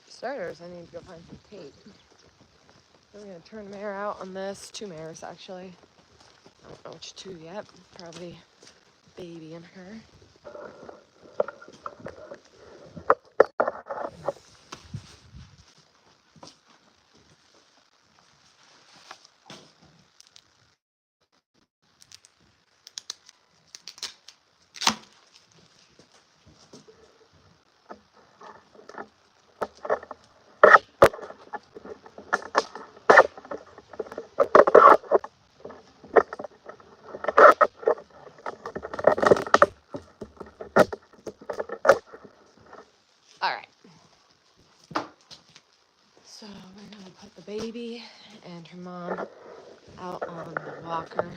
Starters, I need to go find some tape. I'm gonna turn mare out on this. 2 mares, actually. I don't know which 2 yet. Probably baby and her. So we're gonna put the baby and her mom out on the walker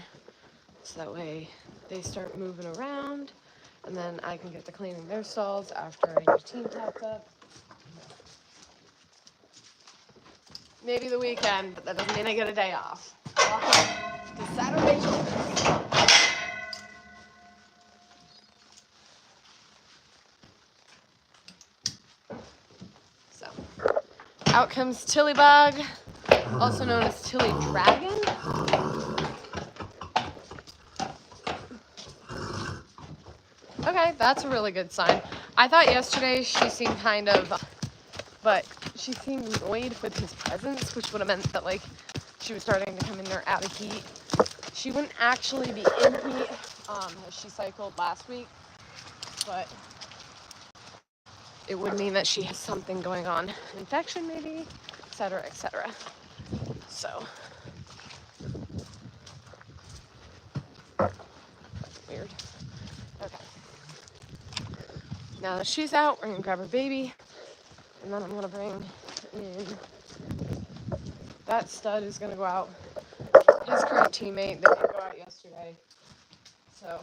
so that way they start moving around, and then I can get to cleaning their stalls after I get team tapped up. Maybe the weekend, but that doesn't mean I get a day off. Welcome to Saturday chores. So, out comes Tillybug, also known as Tilly Dragon. Okay, that's a really good sign. I thought yesterday she seemed but she seemed annoyed with his presence, which would have meant that, like, she was starting to come in there out of heat. She wouldn't actually be in heat, as she cycled last week, but it would mean that she has something going on, infection maybe, etc., etc. So, weird. Okay. Now that she's out, we're gonna grab her baby, and then I'm gonna bring in that stud who's gonna go out. His current teammate, they didn't go out yesterday, so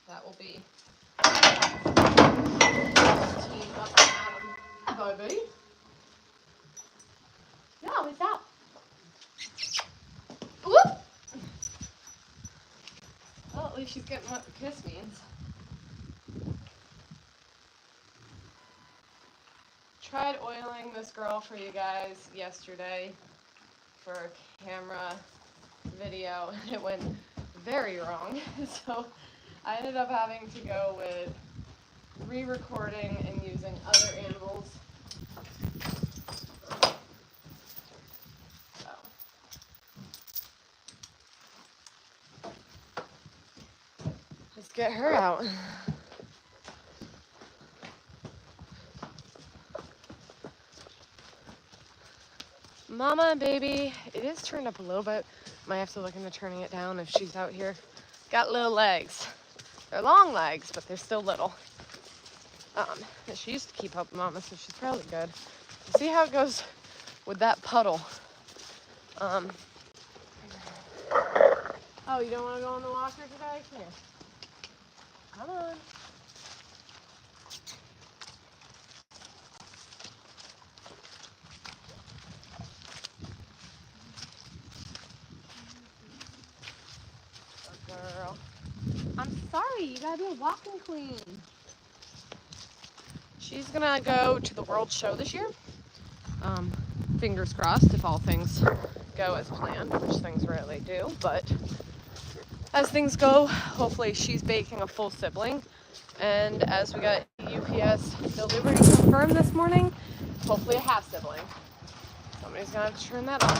that will be team up and Adam. Hi, buddy. No, it's out. Whoop! Well, at least she's getting what the kiss means. Tried oiling this girl for you guys yesterday for a camera video, and it went very wrong. So I ended up having to go with re-recording and using other animals. So let's get her out. Mama and baby, it is turned up a little bit. Might have to look into turning it down if she's out here. Got little legs. They're long legs, but they're still little. She used to keep up with Mama, so she's probably good. We'll see how it goes with that puddle. Oh, you don't want to go on the walker today? Here. Come on. Girl. I'm sorry, you gotta do a walking queen. She's gonna go to the World Show this year. Fingers crossed if all things go as planned, which things rarely do, but as things go, hopefully she's baking a full sibling. And as we got UPS delivery confirmed this morning, hopefully a half sibling. Somebody's gonna have to turn that on.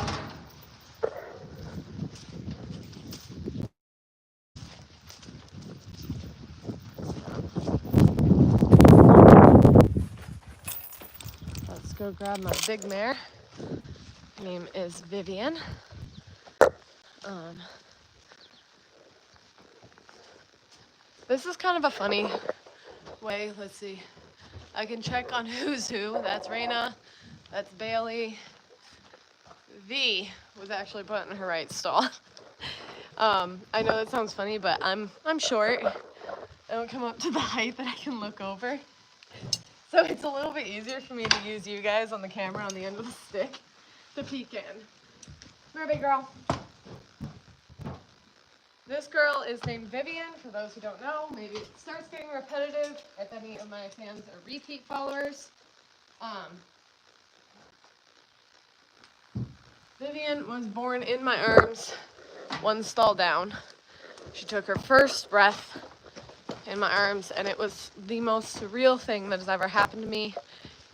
Go grab my big mare. Her name is Vivian. This is kind of a funny way. Let's see. I can check on who's who. That's Raina. That's Bailey. V was actually put in her right stall. I know that sounds funny, but I'm short. I don't come up to the height that I can look over. So it's a little bit easier for me to use you guys on the camera on the end of the stick to peek in. Come here, big girl. This girl is named Vivian, for those who don't know. Maybe it starts getting repetitive if any of my fans are repeat followers. Vivian was born in my arms, one stall down. She took her first breath in my arms, and it was the most surreal thing that has ever happened to me.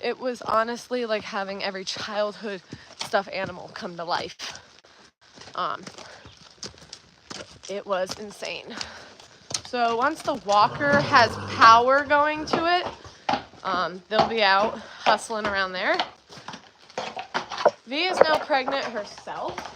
It was honestly like having every childhood stuffed animal come to life. It was insane. So once the walker has power going to it, they'll be out hustling around there. V is now pregnant herself.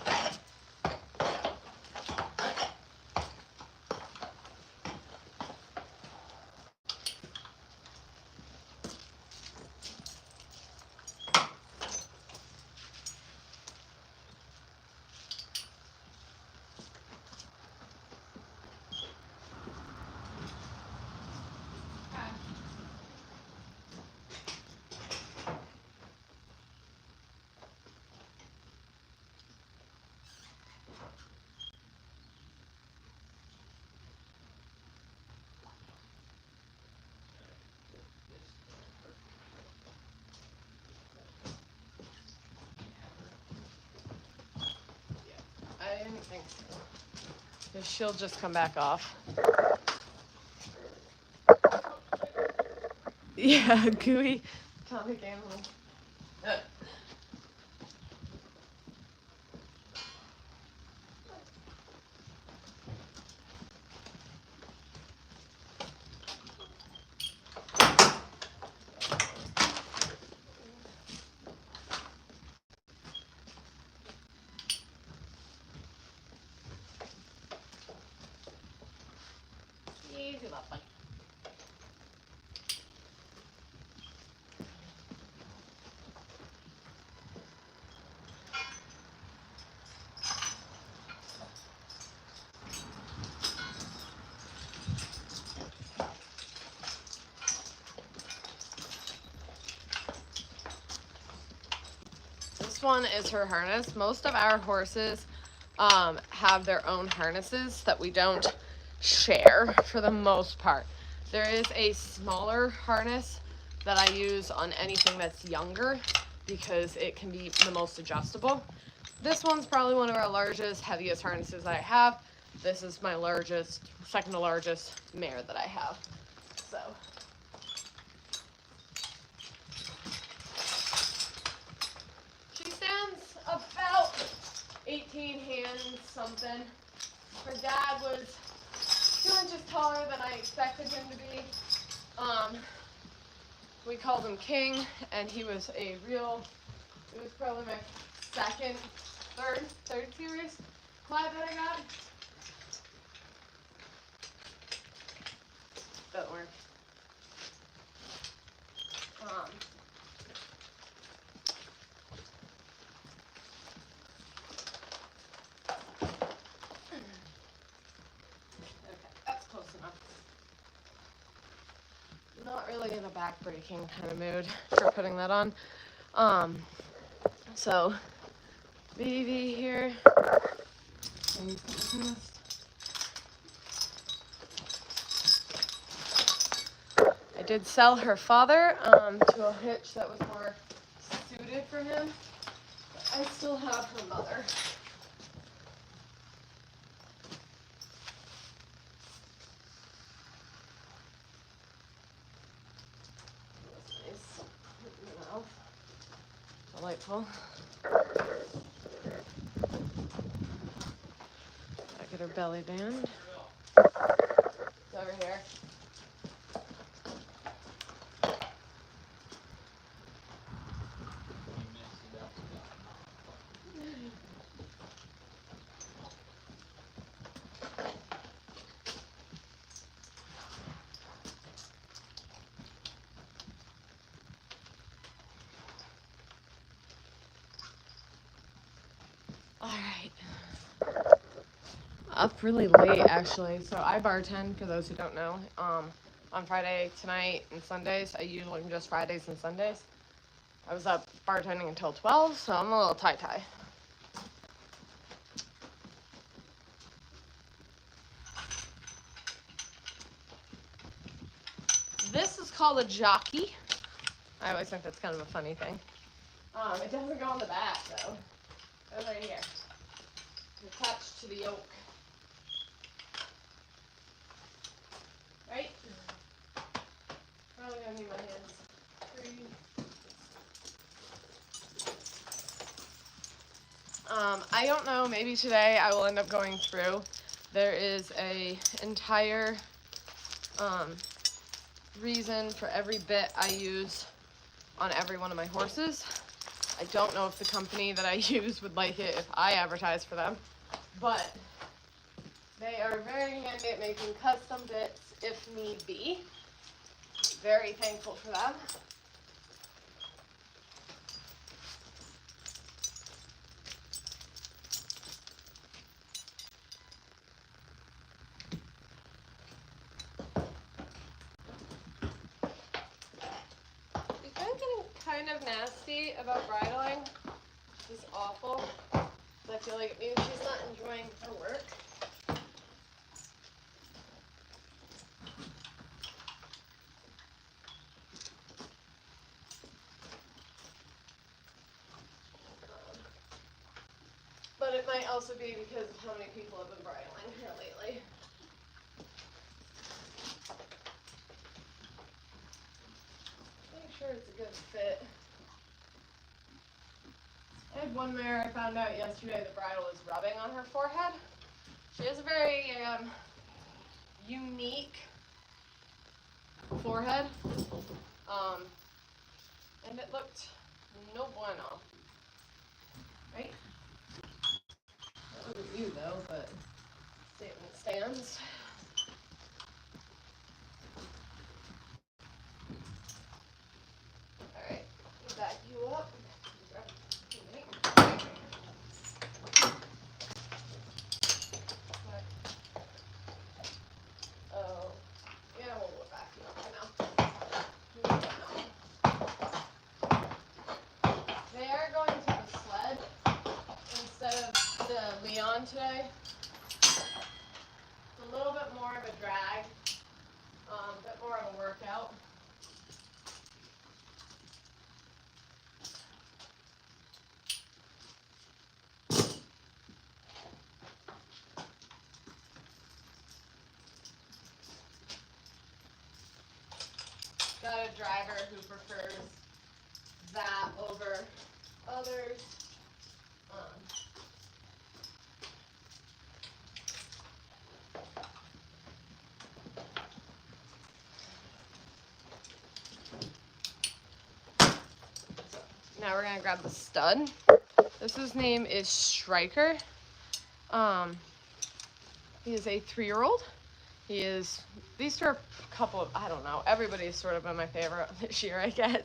I didn't think so. She'll just come back off. Yeah, gooey comic animal. Easy, lovely. This one is her harness. Most of our horses have their own harnesses that we don't share for the most part. There is a smaller harness that I use on anything that's younger because it can be the most adjustable. This one's probably one of our largest, heaviest harnesses that I have. This is my largest, second to largest mare that I have. So. She stands about 18 hands something. Her dad was 2 inches taller than I expected him to be. We called him King, and he was it was probably my third series Clyde that I got. Doesn't work. Not really in a back-breaking kind of mood for putting that on. So Vivi here. I did sell her father to a hitch that was more suited for him. But I still have her mother. Delightful. Back at her belly band. It's over here. All right. Up really late, actually. So I bartend, for those who don't know, on Friday tonight and Sundays. I usually am just Fridays and Sundays. I was up bartending until 12, so I'm a little tie-tie. This is called a jockey. I always think that's kind of a funny thing. It doesn't go on the back though. It goes right here. It's attached to the yoke. Right? Probably gonna need my hands. 3. I don't know, maybe today I will end up going through. There is a entire reason for every bit I use on every one of my horses. I don't know if the company that I use would like it if I advertise for them, but they are very handy at making custom bits if need be. Very thankful for them. It's been getting kind of nasty about bridling. It's awful. I feel like it means she's not enjoying her work. But it might also be because of how many people have been bridling here lately. Make sure it's a good fit. I had one mare I found out yesterday the bridle is rubbing on her forehead. She has a very unique forehead. And it looked no bueno. Right? That wasn't you though, but statement stands. Alright, back you up. Oh, yeah, we'll back you up for now. They are going to the sled instead of the Leon today. It's a little bit more of a drag, a bit more of a workout. Got a driver who prefers that over others. Now we're gonna grab the stud. His name is Striker. He is a 3-year-old. These two are a couple of, I don't know, everybody's sort of been my favorite this year, I guess.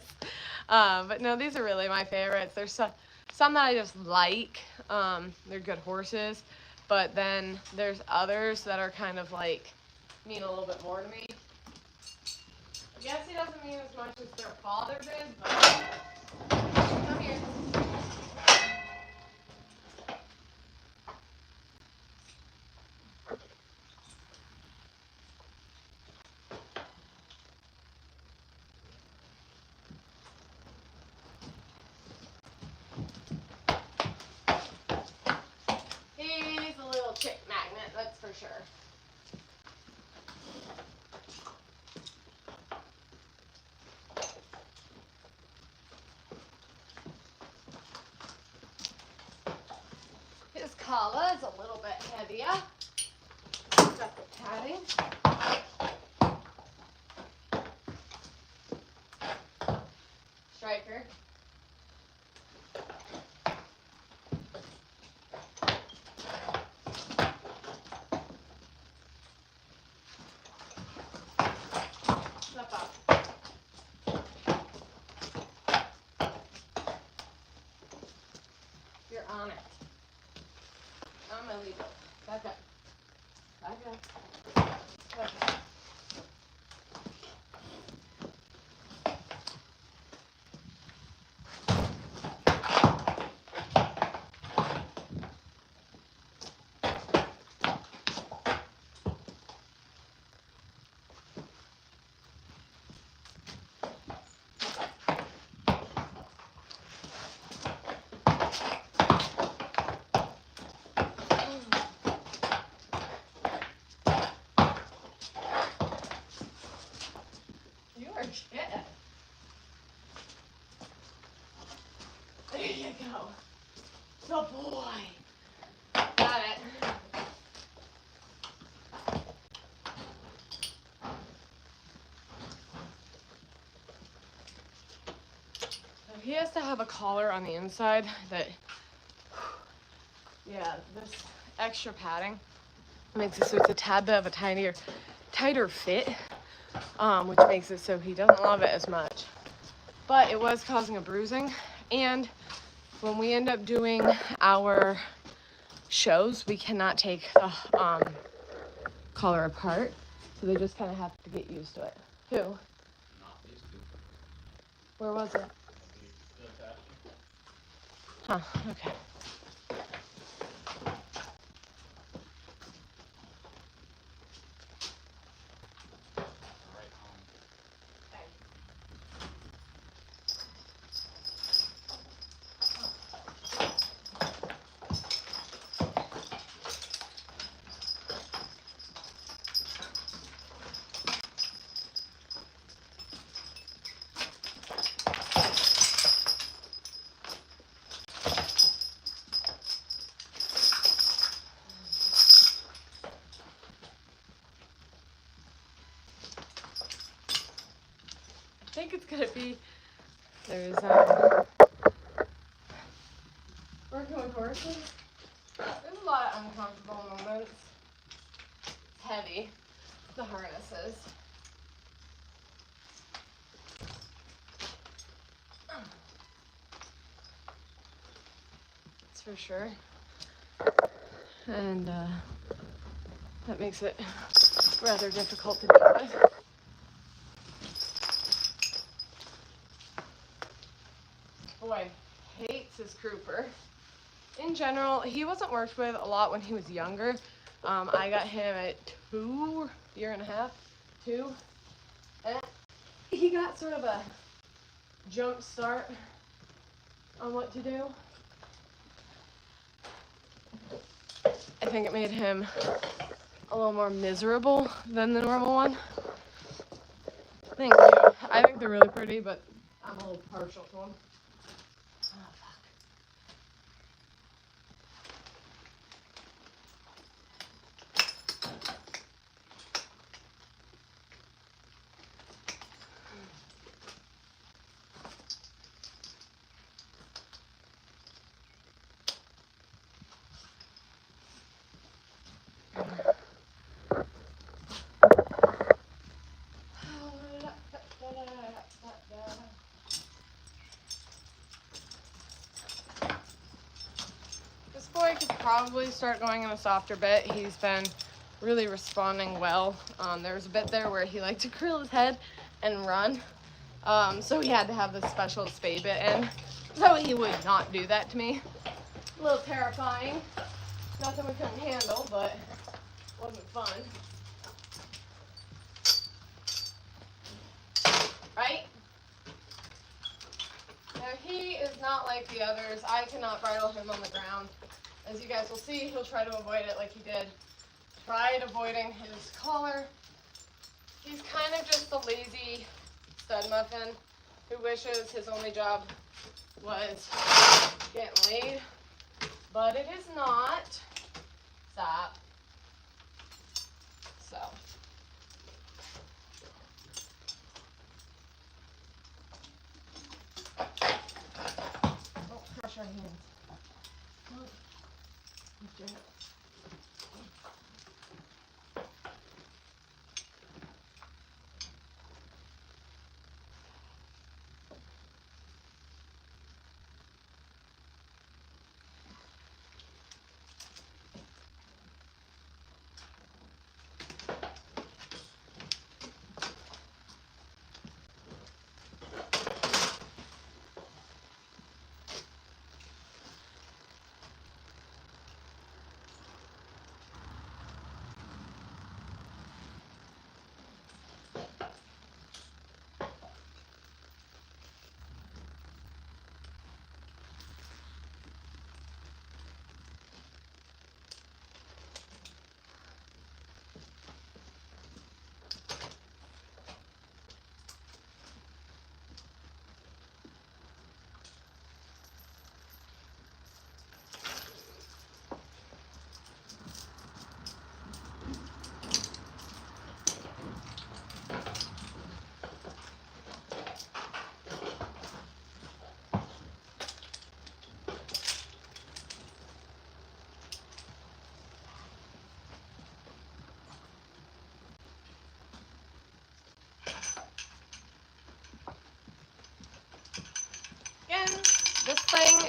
But no, these are really my favorites. There's some that I just like. They're good horses. But then there's others that are kind of like, mean a little bit more to me. I guess he doesn't mean as much as their father did, but come here. He's a little chick magnet, that's for sure. His collar is a little bit heavier. Got the padding. Striker. Step up. You're on it. I'm gonna leave it. Back up. Back up. Good. go. Good boy. Got it. So he has to have a collar on the inside that, yeah, this extra padding makes it so it's a tad bit of a tighter fit, which makes it so he doesn't love it as much. But it was causing a bruising, and when we end up doing our shows, we cannot take the collar apart, so they just kind of have to get used to it. Who? Not these two. Where was it? Huh, okay. Right home. I think it's gonna be, there's working with horses. There's a lot of uncomfortable moments. It's heavy, the harnesses. That's for sure. And that makes it rather difficult to deal with. Boy, hates his crooper. In general, he wasn't worked with a lot when he was younger. I got him at 2 years and a half, 2. And he got sort of a jump start on what to do. I think it made him a little more miserable than the normal one. Thank you. I think they're really pretty, but I'm a little partial to them. Oh, fuck. This boy could probably start going in a softer bit. He's been really responding well. There was a bit there where he liked to curl his head and run. So he had to have this special spay bit in. So he would not do that to me. A little terrifying. Nothing we couldn't handle, but it wasn't fun. Right? Now he is not like the others. I cannot bridle him on the ground. As you guys will see, he'll try to avoid it like he did. Tried avoiding his collar. He's kind of just the lazy stud muffin who wishes his only job was getting laid. But it is not. Stop. So. Don't crush our hands. Lift your hips.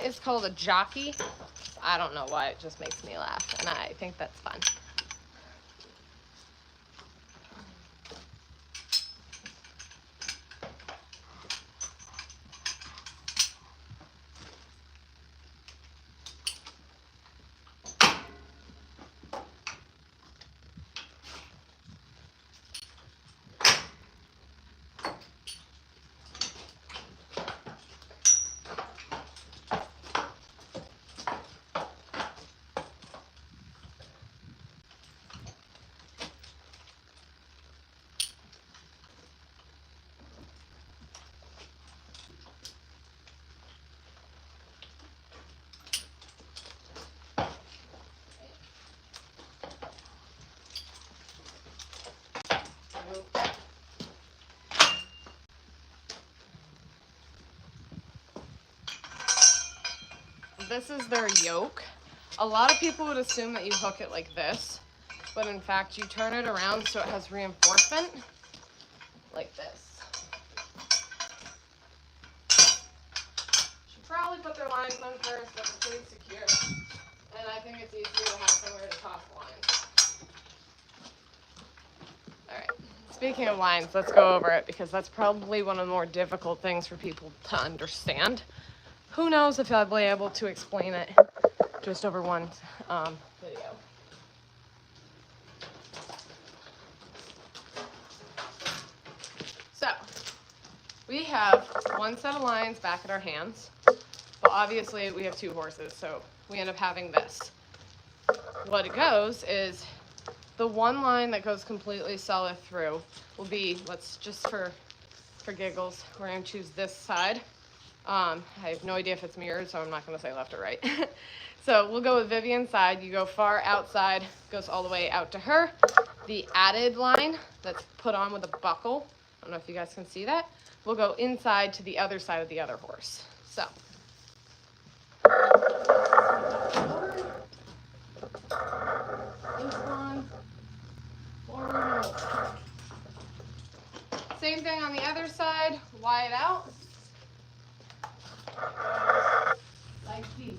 is called a jockey. I don't know why, it just makes me laugh, and I think that's fun. This is their yoke. A lot of people would assume that you hook it like this, but in fact you turn it around so it has reinforcement, like this. Should probably put their lines on first, but it's pretty secure. And I think it's easier to have somewhere to toss lines. Alright, speaking of lines, let's go over it because that's probably one of the more difficult things for people to understand. Who knows if I'll be able to explain it just over one video. So, we have one set of lines back at our hands, but obviously we have 2 horses, so we end up having this. What it goes is the one line that goes completely solid through will be, let's just for giggles, we're going to choose this side. I have no idea if it's mirrored, so I'm not going to say left or right. So we'll go with Vivian's side. You go far outside, goes all the way out to her. The added line that's put on with a buckle, I don't know if you guys can see that, will go inside to the other side of the other horse. So. This one, forward. Same thing on the other side, wide out. Like these.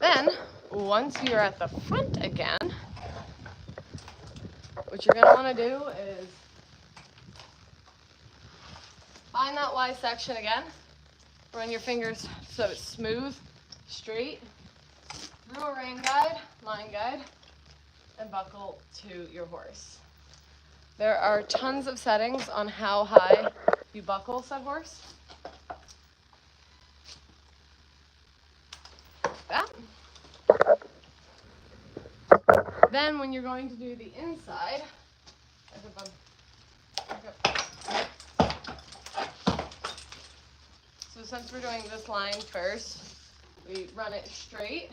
Then, once you're at the front again, what you're going to want to do is find that Y section again, run your fingers so it's smooth, straight, through a rein guide, line guide, and buckle to your horse. There are tons of settings on how high you buckle said horse. That. Then when you're going to do the inside, so since we're doing this line first, we run it straight.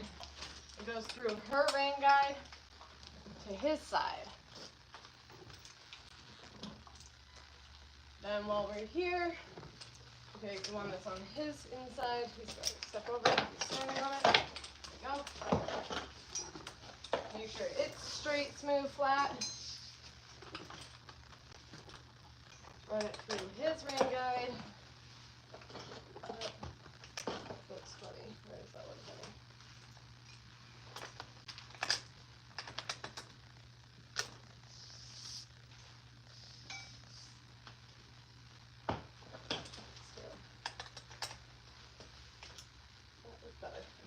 It goes through her rein guide to his side. Then while we're here, we take the one that's on his inside. He's going to step over, he's standing on it. There we go. Make sure it's straight, smooth, flat. Run it through his rein guide. Looks funny. Where does that look funny?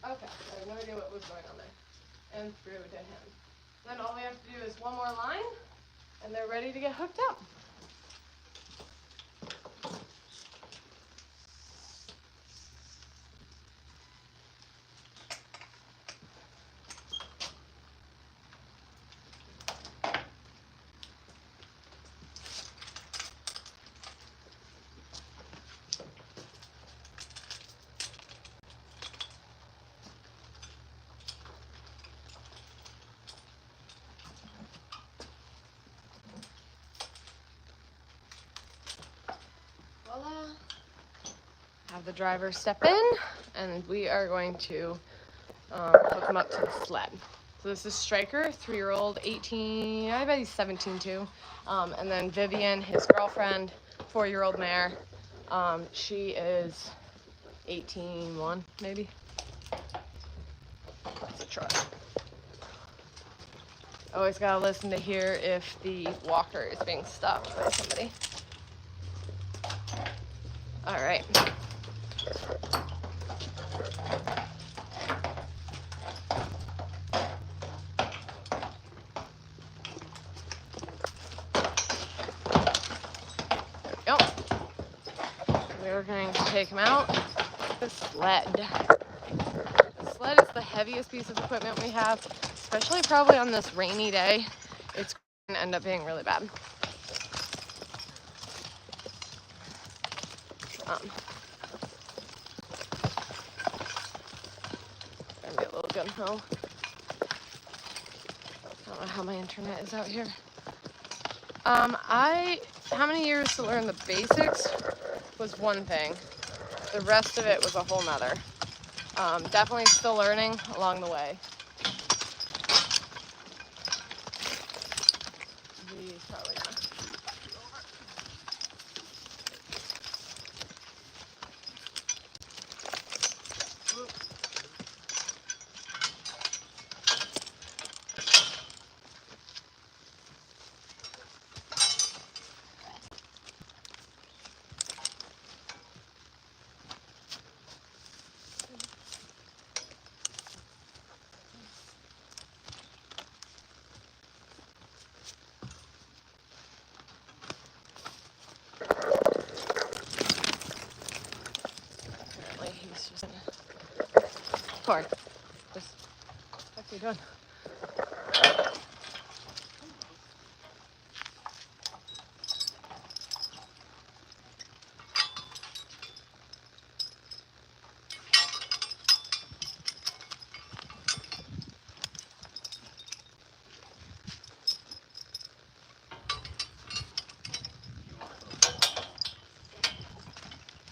Okay, I have no idea what was going on there. And through to him. Then all we have to do is one more line, and they're ready to get hooked up. Have the driver step in, and we are going to hook him up to the sled. So this is Striker, 3-year-old, 18, I bet he's 17 too. And then Vivian, his girlfriend, 4-year-old mare. She is 18-1, maybe. That's a truck. Always gotta listen to hear if the walker is being stopped by somebody. All right. There we go. We're going to take him out. The sled. The sled is the heaviest piece of equipment we have, especially probably on this rainy day. It's going to end up being really bad. Gonna be a little gun ho. I don't know how my internet is out here. How many years to learn the basics was one thing. The rest of it was a whole nother. Definitely still learning along the way. He's probably gonna be over. Cord. What's he doing?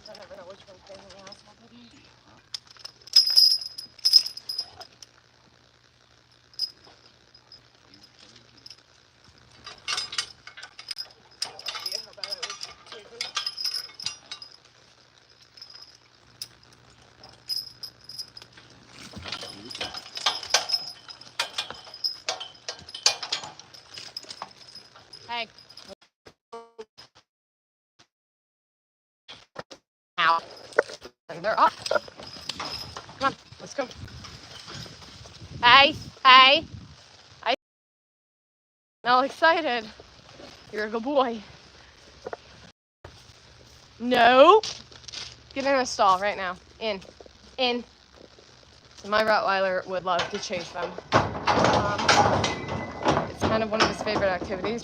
I never know which one's pain in the ass. Hey. Ow. And they're off. Come on, let's go. Hey, hey. I'm all excited. You're a good boy. No. Get in a stall right now. In. So my Rottweiler would love to chase them. It's kind of one of his favorite activities.